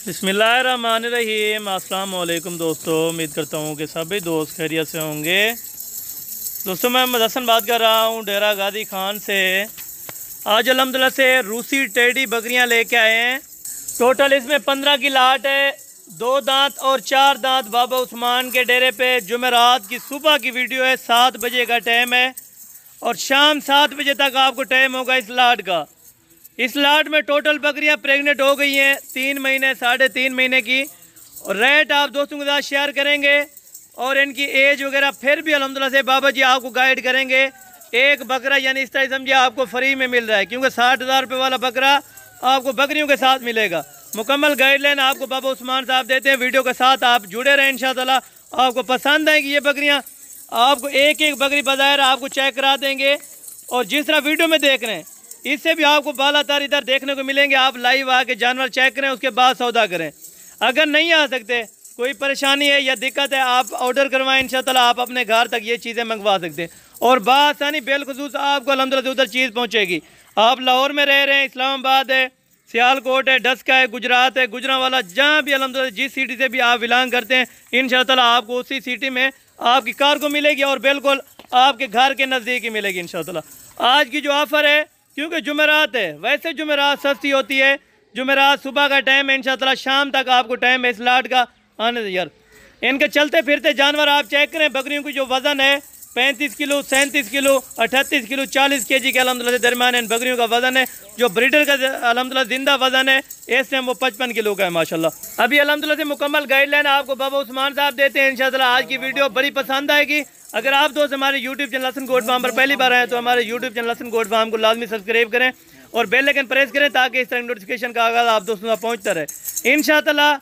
बिस्मिल्लाहिर्रहमानिर्रहीम। अस्सलाम वालेकुम दोस्तों, उम्मीद करता हूँ कि सभी दोस्त खैरियत से होंगे। दोस्तों मैं मदसन बात कर रहा हूँ डेरा गादी खान से। आज अल्हम्दुलिल्लाह से रूसी टेडी बकरियाँ लेके आए हैं। टोटल इसमें 15 की लाट है। 2 दांत और 4 दांत बाबा उस्मान के डेरे पे जुमेरात की सुबह की वीडियो है। 7 बजे का टाइम है और शाम 7 बजे तक आपको टाइम होगा इस लाट का। इस लाट में टोटल बकरियां प्रेग्नेंट हो गई हैं 3 महीने 3.5 महीने की। और रेट आप दोस्तों के साथ शेयर करेंगे और इनकी एज वगैरह फिर भी अल्हम्दुलिल्लाह से बाबा जी आपको गाइड करेंगे। एक बकरा यानी इस तरह समझिए आपको फ्री में मिल रहा है, क्योंकि 60,000 रुपये वाला बकरा आपको बकरियों के साथ मिलेगा। मुकम्मल गाइडलाइन आपको बाबा उस्मान साहब देते हैं। वीडियो के साथ आप जुड़े रहें, इंशाअल्लाह आपको पसंद आएगी ये बकरियाँ। आपको एक एक बकरी बाज़ाहिर आपको चेक करा देंगे और जिस तरह वीडियो में देख रहे हैं इससे भी आपको बालातर इधर देखने को मिलेंगे। आप लाइव आके जानवर चेक करें, उसके बाद सौदा करें। अगर नहीं आ सकते, कोई परेशानी है या दिक्कत है, आप ऑर्डर करवाएं, इंशाअल्लाह आप अपने घर तक ये चीज़ें मंगवा सकते हैं और बासानी बिलखुसूस आपको अल्हम्दुलिल्लाह से उधर चीज़ पहुँचेगी। आप लाहौर में रह रहे हैं, इस्लामाबाद है, सियालकोट है, डस्का है, गुजरात है, गुजरांवाला, जहाँ भी अल्हम्दुलिल्लाह जिस सिटी से भी आप बिलोंग करते हैं इंशाअल्लाह आपको उसी सिटी में आपकी कार को मिलेगी और बिल्कुल आपके घर के नज़दीक ही मिलेगी इंशाअल्लाह। आज की जो ऑफ़र है, क्योंकि जुमेरात है, वैसे जुमेरात सस्ती होती है। जुमेरात सुबह का टाइम है, इंशाअल्लाह शाम तक आपको टाइम है इस लाट का आने यार। इनके चलते फिरते जानवर आप चेक करें। बकरियों की जो वज़न है 35 किलो, 37 किलो, 38 किलो, 40 kg के अल्हम्दुलिल्लाह से दरमियान इन बकरियों का वज़न है। जो ब्रीडर का अल्हम्दुलिल्लाह जिंदा वज़न है इस टाइम वो 55 किलो का है माशाल्लाह। अभी अल्हम्दुलिल्लाह से मुकम्मल गाइडलाइन आपको बाबा उस्मान साहब देते हैं। इंशाअल्लाह आज की वीडियो बड़ी पसंद आएगी। अगर आप दोस्त हमारे यूट्यूब चैनल लसन गोट फार्म पर पहली बार आए तो हमारे यूट्यूब चैनल लसन गोट फार्म को लाजमी सब्सक्राइब करें और बेल आइकन प्रेस करें ताकि इस तरह नोटिफिकेशन का आगाज़ आप दोस्तों तक पहुँचता रहे। इंशाअल्लाह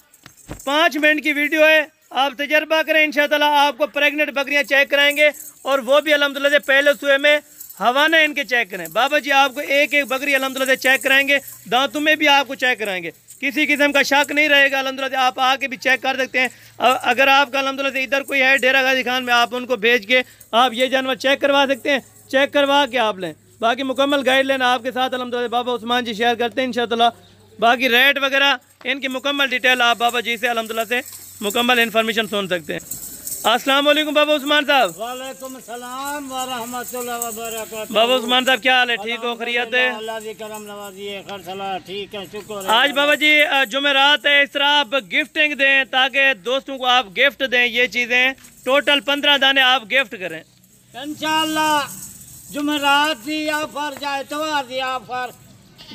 5 मिनट की वीडियो है, आप तजर्बा करें। इंशाअल्लाह आपको प्रेग्नेंट बकरियां चेक कराएंगे और वो भी अल्हम्दुलिल्लाह से पहले सुए में हवाना इनके चेक करें। बाबा जी आपको एक एक बकरी अल्हम्दुलिल्लाह से चेक कराएंगे, दांतों में भी आपको चेक कराएंगे, किसी किस्म का शक नहीं रहेगा। अल्हम्दुलिल्लाह से आप आके भी चेक कर सकते हैं। अगर आपका अल्हम्दुलिल्लाह से इधर कोई है डेरा गाजी खान में, आप उनको भेज के आप ये जानवर चेक करवा सकते हैं। चेक करवा के आप लें। बाकी मुकम्मल गाइडलाइन आपके साथ अल्हम्दुलिल्लाह बाबा उस्मान जी शेयर करते हैं इंशाअल्लाह। बाकी रेट वगैरह इनकी मुकम्मल डिटेल आप बाबा जी से अल्हम्दुलिल्लाह से मुकम्मल इन्फॉर्मेशन सुन सकते हैं। अस्सलाम वालेकुम बाबा उस्मान साहब। वालेकुम सलाम व रहमतुल्लाह व बरकातहू। बाबा उस्मान साहब क्या हाल है? ठीक हो, खैरियत है? अल्लाह की करम नवाजी है, खैर सलाह ठीक है, शुक्र है। आज बाबा जी जुमेरात है, इस तरह आप गिफ्टिंग दें ताकि दोस्तों को आप गिफ्ट दें। ये चीज़ें टोटल 15 दाने आप गिफ्ट करें इंशाअल्लाह। जुमेरात दी ऑफर जाए इतवार दी ऑफर,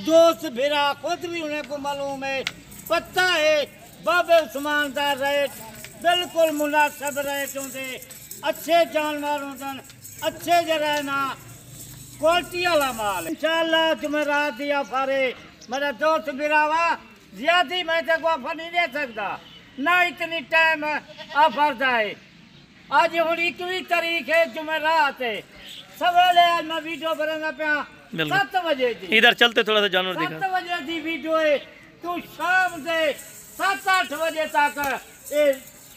दोस्त फिरा खुद भी उन्हें को मालूम है, पता है बाबा उस्मान का रेट बिल्कुल मुनासिब रेट होंगे। अच्छे जानवर होंगे, अच्छे जगह ना क्वालिटी वाला माल। इंशाअल्लाह जुमेरात दी ऑफर है। मेरा दोस्त बिरावा ज्यादा मैं तक ऑफर नहीं दे सकता ना, इतनी टाइम ऑफर जाए। आज हूँ 21 तारीख है, जुमेरात है। सवेरे आज मैं वीडियो बनाना पाया 7 बजे थी। इधर चलते थोड़ा सा जानवर दिखा। 7 बजे थी वीडियो है, तू शाम से 7-8 बजे तक ये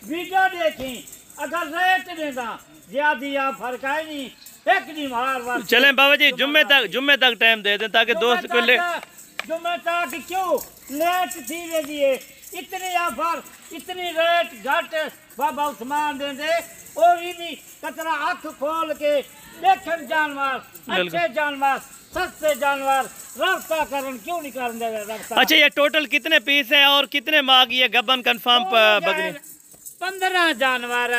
वीडियो देखी। अगर रेट देगा ज्यादा फर्क है नहीं, एक नहीं मार। चलें बाबा जी जुम्मे तक टाइम दे दें ताकि दोस्त को ले। जुम्मे तक क्यों लेट थी रही है? इतनी ऑफर इतनी रेट घट बाबा उस्मान दे दे और भी कतरा आँख खोल के देखन जानवर, अच्छे जानवर, सस्ते जानवर रफ्ता करन क्यों नहीं कर देगा। अच्छा ये टोटल कितने पीस है और कितने माह की है गबन कंफर्म बकरी? 15 जानवर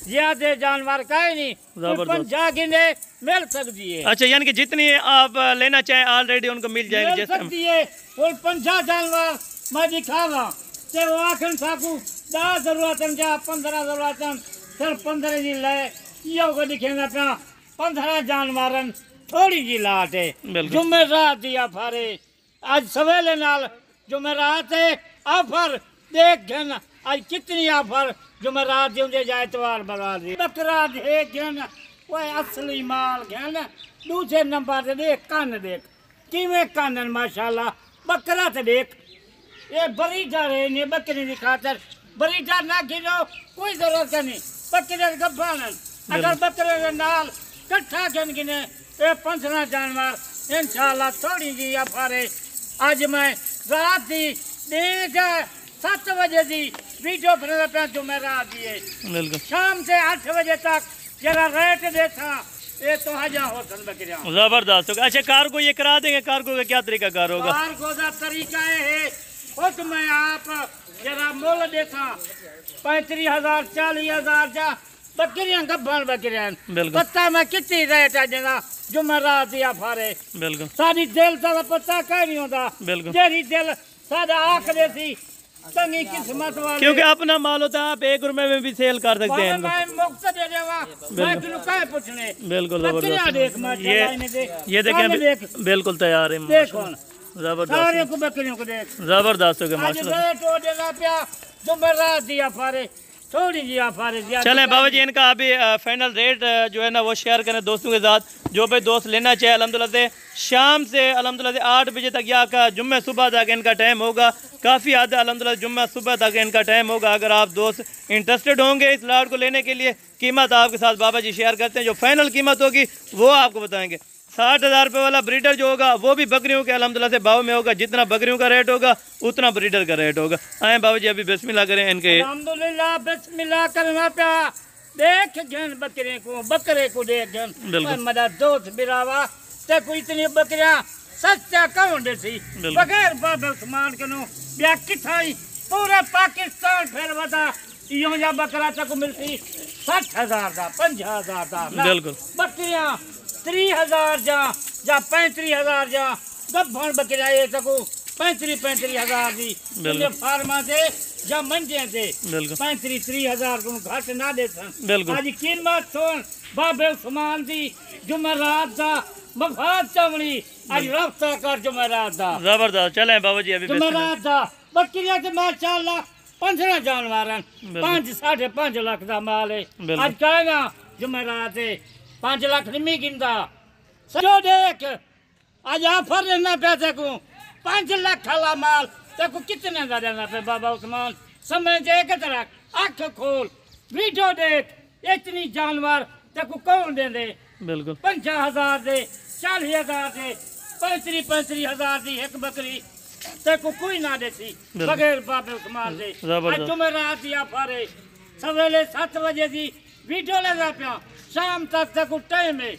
ज्यादा जानवर का ही नहीं, 50 गिने मिल सकती है। अच्छा यानी कि जितनी आप लेना चाहें ऑलरेडी उनको मिल जाएगी। मिल सकती है और 50 जानवर मैं दिखावा ते वो आखन साकू 10 जरूरत जा 15 जरूरत सिर्फ 15 जी ले यो को दिखेगा अपना 15 जानवर थोड़ी जी लाट है। जुमेरात दी ऑफर है, आज सवेरे नाल जुमेरात है ऑफर देख घन आज कितनी ऑफर जुमेरात दी जाए इतवार बगा दी। बकरा देख घन वो असली माल घन। दूसरे नंबर से देख कान देख किवें कानन माशाल्लाह। बकरा तो देख ये बड़ी डर है ने बकरी की खातर बड़ी डर ना गिरो कोई जरूरत नहीं। बकरे गब्बान अगर बकरे के नाल कट्ठा घन गिने ये 15 जानवर इंशाअल्लाह थोड़ी जी ऑफर है। आज मैं रात दी देख 7 बजे की वीडियो बना पे जुमेरात दिए बिल्कुल शाम से 8 बजे तक जरा रेट देखा ये तो हजा होसन बकरियां जबरदस्त होगा। अच्छा कार को ये करा देंगे, कार को का क्या तरीका कार होगा? कार को का तरीका है खुद में आप जरा मोल देखा 35,000 40,000 जा बकरियां गब्बन बकरियां बिल्कुल पता मैं कितनी रेट है जना जुमेरात दिया फारे बिल्कुल सारी दिल का पता कह नहीं होता बिल्कुल जेरी दिल सादा आंख देती तंगी किस्मत वाले क्योंकि अपना माल होता है, आप 1 रुपए में भी सेल कर सकते हैं इनको। मैं मुफ्त दे देगा मैं किलो काहे पूछने बिल्कुल बकरियां देख जबरदस्त। माशाल्लाह इन्हें देख ये सामने देख देखें बिल्कुल तैयार है देखो जबरदस्त सारे को बकरियों को देख जबरदस्त हो गया आज माशाल्लाह। रेट हो देगा प्या जुमेरात दिया फारे थोड़ी जी फारे दिया चलें बाबा जी इनका अभी फाइनल रेट जो है ना वो शेयर करें दोस्तों के साथ, जो भाई दोस्त लेना चाहे अल्हम्दुलिल्लाह से शाम से अल्हम्दुलिल्लाह से 8 बजे तक या का जुम्मे सुबह तक इनका टाइम होगा। काफ़ी हद अल्हम्दुलिल्लाह जुम्मे सुबह तक इनका टाइम होगा। अगर आप दोस्त इंटरेस्टेड होंगे इस लाट को लेने के लिए, कीमत आपके साथ बाबा जी शेयर करते हैं। जो फाइनल कीमत होगी वो आपको बताएंगे। 60,000 रुपये वाला ब्रीडर जो होगा वो भी बकरियों के अल्हम्दुलिल्लाह से भाव में होगा। जितना बकरियों का रेट होगा उतना ब्रीडर का रेट होगा। आए बाबा जी अभी बिस्मिल्लाह करें इनके। अल्हम्दुलिल्लाह बिस्मिल्लाह करना प्या देख गन बकरे को देख गन मदा दोस्त बिरावा ते कोई इतनी बकरियां सच्चा कौन देसी बगैर बाबा उस्मान कनो ब्या किथाई पूरे पाकिस्तान फिर बता यो या बकरा तक मिलती 60,000 दा 50,000 दा बिल्कुल बकरियां 30,000 जा 35,000 जा गब्बन बकरियां ये तको 35,000 दी तुझे फार्मा से या मंडियां से 35,000 को घट ना दे सन आज कीमत सुन बाबे उस्मान दी जुमेरात दा मफाद चमड़ी आज रफ्ता कर जुमेरात दा जबरदस्त। चलें बाबा जी अभी जुमेरात दा बकरियां ते माशाअल्लाह 15 जानवर 5 5.5 लाख दा माल है आज कहेगा जुमेरात 5 लाख नहीं गिनता जो देख आज ऑफर लेना पैसे को 5 लाख वाला माल देखो कितने का देना पे बाबा उस्मान समझ एक तरह आंख खोल वीडियो देख इतनी जानवर देखो कौन दे दे बिल्कुल 50,000 दे 40,000 दे 35,000 दी एक बकरी देखो कोई ना देती बगैर बाबे उस्मान दे आज जुमेरात दिया फारे सवेरे 7 बजे की वीडियो लगा पिया शाम तक देखो टाइम है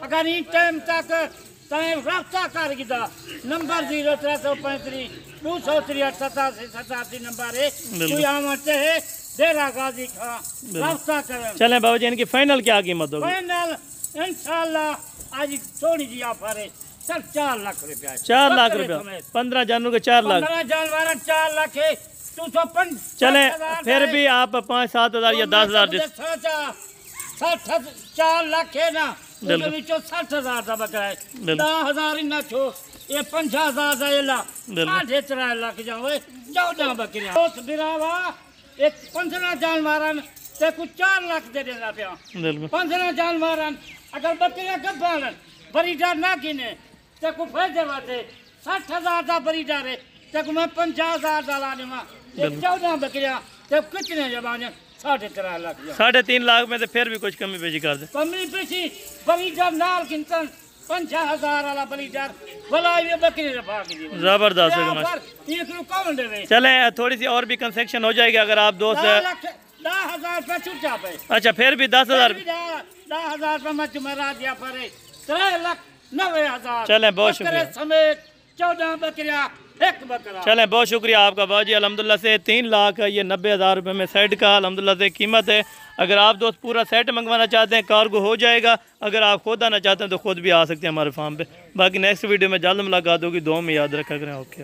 अगर इन टाइम तक टाइम रफ्ता कर गिदा नंबर 0335 263 87 नंबर है कोई आमते है डेरा गाजी खां रफ्ता कर। चलें बाबा जी इनकी फाइनल क्या कीमत होगी? फाइनल इंशाल्लाह आज थोड़ी जी ऑफर है सर 4 लाख रुपया 4 लाख रुपया 15 जानवर के 4 लाख 15 जानवर 4 लाख है 205। चले फिर भी आप 5-7 या 10,000 4 लाख है ना 60,000 का बकरा है 10,000 इन्ना छो ये 50,000 का येला 3.5 लाख जाओ 14 बकरियां दोस्त बिरावा एक 15 जानवर ते कुछ 4 लाख दे देना पिया 15 जानवर अगर बकरियां गब्बान बरीडर ना गिने ते को फायदे बाते 60,000 का बरीडर है ते को मैं 50,000 का ला देवा 14 बकरियां ते कितने जबाने 3.5 लाख 3.5 लाख में तो फिर भी कुछ कमी पेशी कर दे। कमी पेशी बरीडर नाल गिनतन 50,000 वाला बरीडर भला ये बकरी रफा की जबरदस्त है। ये कौन देवे? चले थोड़ी सी और भी कंसेक्शन हो जाएगी अगर आप दोस्त 10,000 रुपये छुट्टा पे। अच्छा फिर भी 10,000 10,000 रुपये मैं जुमेरात दिया पड़े 3,90,000। चलें बहुत शुक्रिया समेत 14 बकरियां एक बकरा। चलें बहुत शुक्रिया आपका बाजी अल्हम्दुलिल्लाह से 3 लाख ये 90,000 रुपये में सेट का अल्हम्दुलिल्लाह से कीमत है। अगर आप दोस्त पूरा सेट मंगवाना चाहते हैं कार्गो हो जाएगा। अगर आप खुद आना चाहते हैं तो खुद भी आ सकते हैं हमारे फार्म पे। बाकी नेक्स्ट वीडियो में जल्द मुलाकात होगी। दुआ में याद रखा करें। ओके।